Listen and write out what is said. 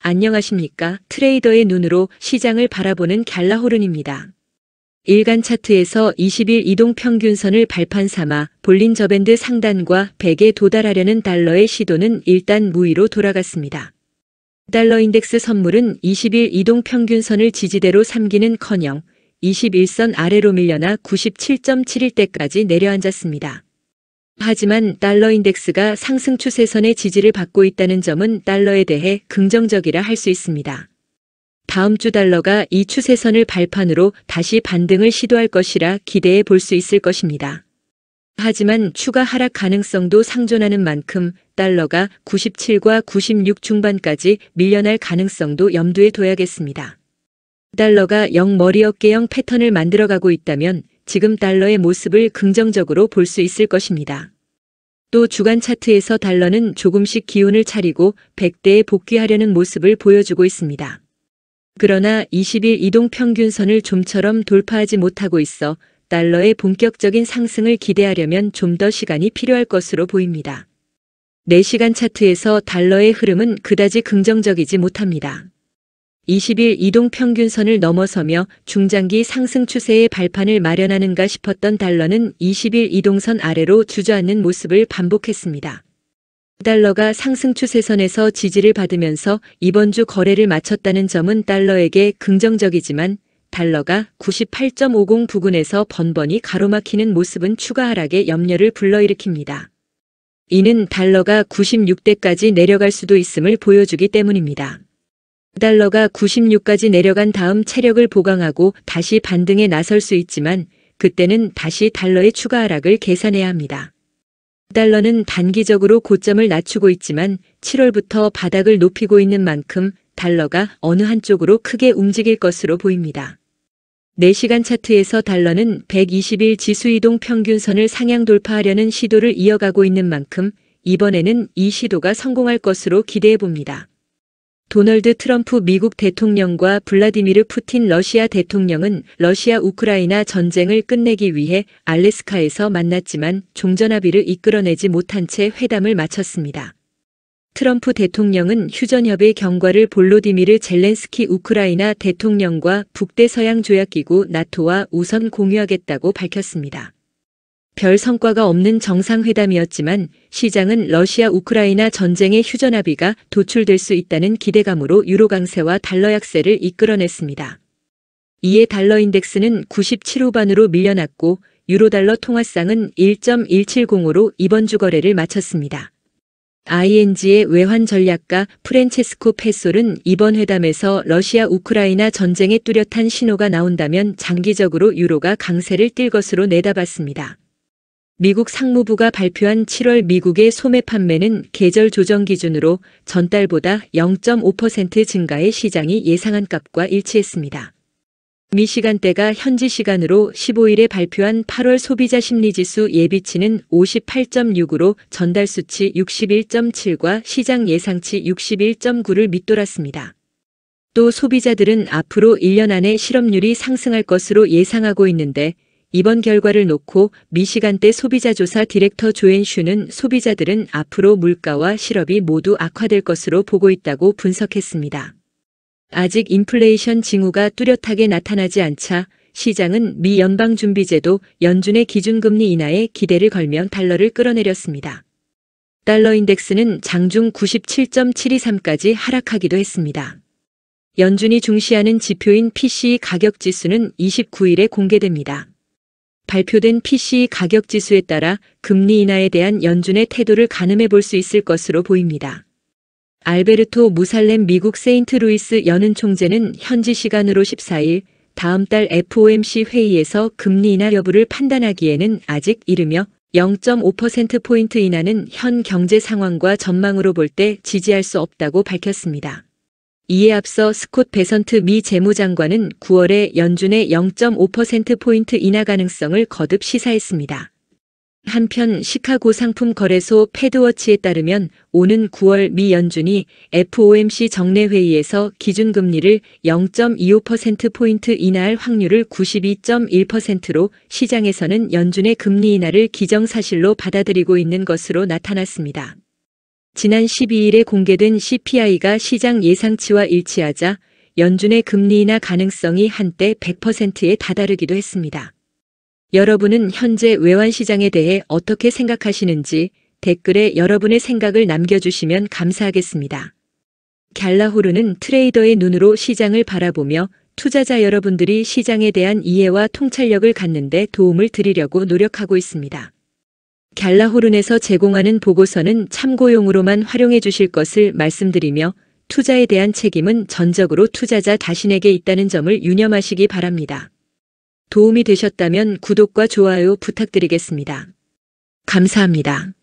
안녕하십니까. 트레이더의 눈으로 시장을 바라보는 갤러호른입니다. 일간 차트에서 20일 이동평균선을 발판 삼아 볼린저 밴드 상단과 100에 도달하려는 달러의 시도는 일단 무위로 돌아갔습니다. 달러 인덱스 선물은 20일 이동평균선을 지지대로 삼기는커녕 21선 아래로 밀려나 97.71대까지 내려앉았습니다. 하지만 달러 인덱스가 상승 추세선의 지지를 받고 있다는 점은 달러에 대해 긍정적이라 할 수 있습니다. 다음 주 달러가 이 추세선을 발판으로 다시 반등을 시도할 것이라 기대해 볼 수 있을 것입니다. 하지만 추가 하락 가능성도 상존하는 만큼 달러가 97과 96 중반까지 밀려날 가능성도 염두에 둬야겠습니다. 달러가 영머리 어깨형 패턴을 만들어가고 있다면 지금 달러의 모습을 긍정적으로 볼 수 있을 것입니다. 또 주간 차트에서 달러는 조금씩 기운을 차리고 100대에 복귀하려는 모습을 보여주고 있습니다. 그러나 20일 이동평균선을 좀처럼 돌파하지 못하고 있어 달러의 본격적인 상승을 기대하려면 좀 더 시간이 필요할 것으로 보입니다. 4시간 차트에서 달러의 흐름은 그다지 긍정적이지 못합니다. 20일 이동평균선을 넘어서며 중장기 상승 추세의 발판을 마련하는가 싶었던 달러는 20일 이동선 아래로 주저앉는 모습을 반복했습니다. 달러가 상승 추세선에서 지지를 받으면서 이번 주 거래를 마쳤다는 점은 달러에게 긍정적이지만 달러가 98.50 부근에서 번번이 가로막히는 모습은 추가 하락에 염려를 불러일으킵니다. 이는 달러가 96대까지 내려갈 수도 있음을 보여주기 때문입니다. 달러가 96까지 내려간 다음 체력을 보강하고 다시 반등에 나설 수 있지만 그때는 다시 달러의 추가 하락을 계산해야 합니다. 달러는 단기적으로 고점을 낮추고 있지만 7월부터 바닥을 높이고 있는 만큼 달러가 어느 한쪽으로 크게 움직일 것으로 보입니다. 4시간 차트에서 달러는 120일 지수이동 평균선을 상향 돌파하려는 시도를 이어가고 있는 만큼 이번에는 이 시도가 성공할 것으로 기대해 봅니다. 도널드 트럼프 미국 대통령과 블라디미르 푸틴 러시아 대통령은 러시아 우크라이나 전쟁을 끝내기 위해 알래스카에서 만났지만 종전합의를 이끌어내지 못한 채 회담을 마쳤습니다. 트럼프 대통령은 휴전협의 경과를 볼로디미르 젤렌스키 우크라이나 대통령과 북대서양조약기구 나토와 우선 공유하겠다고 밝혔습니다. 별 성과가 없는 정상회담이었지만 시장은 러시아 우크라이나 전쟁의 휴전합의가 도출될 수 있다는 기대감으로 유로 강세와 달러 약세를 이끌어냈습니다. 이에 달러 인덱스는 97 후반으로 밀려났고 유로달러 통화상은 1.170으로 이번 주 거래를 마쳤습니다. ING의 외환 전략가 프란체스코 페솔은 이번 회담에서 러시아 우크라이나 전쟁에 뚜렷한 신호가 나온다면 장기적으로 유로가 강세를 띨 것으로 내다봤습니다. 미국 상무부가 발표한 7월 미국의 소매 판매는 계절 조정 기준으로 전달보다 0.5% 증가의 시장이 예상한 값과 일치했습니다. 미 시간대가 현지 시간으로 15일에 발표한 8월 소비자 심리지수 예비치는 58.6으로 전달 수치 61.7과 시장 예상치 61.9를 밑돌았습니다. 또 소비자들은 앞으로 1년 안에 실업률이 상승할 것으로 예상하고 있는데 이번 결과를 놓고 미 시간대 소비자조사 디렉터 조앤 슈는 소비자들은 앞으로 물가와 실업이 모두 악화될 것으로 보고 있다고 분석했습니다. 아직 인플레이션 징후가 뚜렷하게 나타나지 않자 시장은 미 연방준비제도 연준의 기준금리 인하에 기대를 걸며 달러를 끌어내렸습니다. 달러 인덱스는 장중 97.723까지 하락하기도 했습니다. 연준이 중시하는 지표인 PCE 가격지수는 29일에 공개됩니다. 발표된 PCE 가격지수에 따라 금리 인하에 대한 연준의 태도를 가늠해 볼 수 있을 것으로 보입니다. 알베르토 무살렘 미국 세인트루이스 연은 총재는 현지 시간으로 14일 다음 달 FOMC 회의에서 금리 인하 여부를 판단하기에는 아직 이르며 0.5%포인트 인하는 현 경제 상황과 전망으로 볼 때 지지할 수 없다고 밝혔습니다. 이에 앞서 스콧 베선트 미 재무장관은 9월에 연준의 0.5%포인트 인하 가능성을 거듭 시사했습니다. 한편 시카고 상품 거래소 패드워치에 따르면 오는 9월 미 연준이 FOMC 정례회의에서 기준금리를 0.25%포인트 인하할 확률을 92.1%로 시장에서는 연준의 금리 인하를 기정사실로 받아들이고 있는 것으로 나타났습니다. 지난 12일에 공개된 CPI가 시장 예상치와 일치하자 연준의 금리 인하 가능성이 한때 100%에 다다르기도 했습니다. 여러분은 현재 외환시장에 대해 어떻게 생각하시는지 댓글에 여러분의 생각을 남겨주시면 감사하겠습니다. 갤라호르는 트레이더의 눈으로 시장을 바라보며 투자자 여러분들이 시장에 대한 이해와 통찰력을 갖는 데 도움을 드리려고 노력하고 있습니다. 갤라호른에서 제공하는 보고서는 참고용으로만 활용해 주실 것을 말씀드리며 투자에 대한 책임은 전적으로 투자자 자신에게 있다는 점을 유념하시기 바랍니다. 도움이 되셨다면 구독과 좋아요 부탁드리겠습니다. 감사합니다.